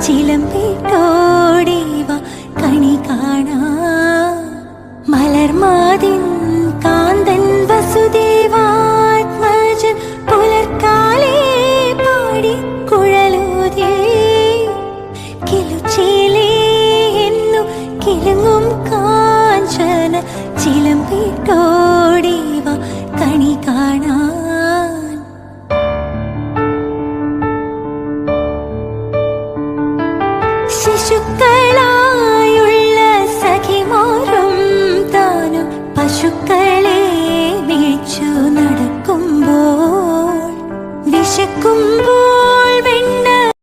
ചിലമ്പിട്ടോടിവ കണി കാണാ മലർമാതിൻ കാന്തൻ വസുദേവാത്മജൻ പുലർക്കാലേ പാടി കുഴലൂതേ കിലുച്ചേലേ എന്നു കിലുങ്ങും കാഞ്ചന ചിലമ്പിട്ടോടിവ കണി കാണാ